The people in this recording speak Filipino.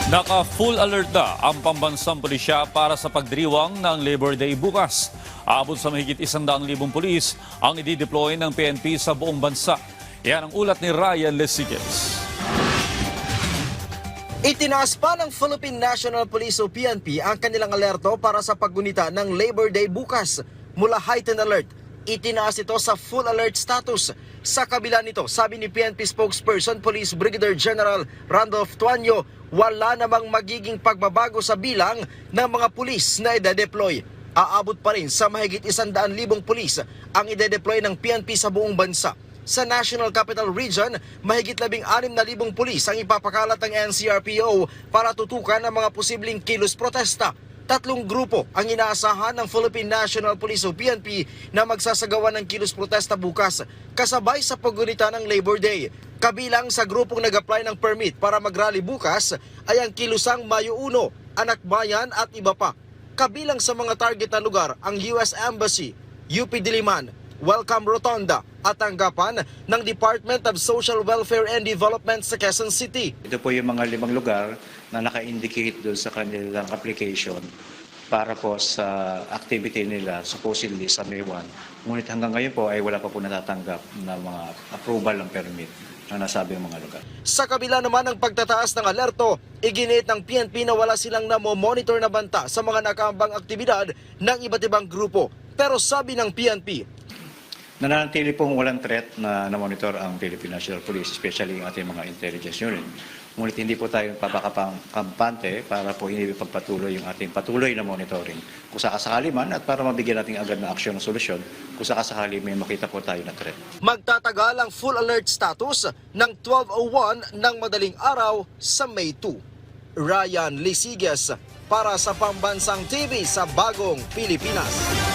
Naka-full alert na ang pambansang pulisya para sa pagdiriwang ng Labor Day bukas. Aabot sa mahigit 100,000 pulis ang i-deploy ng PNP sa buong bansa. Yan ang ulat ni Ryan Lesigues. Itinaas pa ng Philippine National Police o PNP ang kanilang alerto para sa paggunita ng Labor Day bukas. Mula heightened alert, itinaas ito sa full alert status. Sa kabila nito, sabi ni PNP spokesperson Police Brigadier General Randolph Tuanyo, wala namang magiging pagbabago sa bilang ng mga pulis na ide-deploy. Aabot pa rin sa mahigit 100,000 pulis ang ide-deploy ng PNP sa buong bansa. Sa National Capital Region, mahigit 16,000 pulis ang ipapakalat ng NCRPO para tutukan ang mga posibleng kilos protesta. 3 grupo ang inaasahan ng Philippine National Police o PNP na magsasagawa ng kilos protesta bukas, kasabay sa paggunita ng Labor Day. Kabilang sa grupong nag-apply ng permit para mag-rally bukas ay ang Kilusang Mayo 1, Anak Bayan at iba pa. Kabilang sa mga target na lugar ang US Embassy, UP Diliman, Welcome Rotonda at tanggapan ng Department of Social Welfare and Development sa Quezon City. Ito po yung mga 5 lugar na naka-indicate doon sa kanilang application para po sa activity nila supposedly sa May 1. Ngunit hanggang ngayon po ay wala pa po natatanggap na mga approval ng permit na nasabing mga lugar. Sa kabila naman ng pagtataas ng alerto, iginiit ng PNP na wala silang namo-monitor na banta sa mga nakaambang aktibidad ng iba't ibang grupo. Pero sabi ng PNP, nananatili pong walang threat na monitor ang Philippine National Police, especially ang ating mga intelligence unit. Ngunit hindi po tayo papakampante para po hindi pagpatuloy yung ating patuloy na monitoring. Kung sakasakali man at para mabigyan natin agad na aksyon o solusyon, kung sakasakali may makita po tayo na threat. Magtatagal ang full alert status ng 12:01 ng madaling araw sa May 2. Ryan Lesigues para sa Pambansang TV sa Bagong Pilipinas.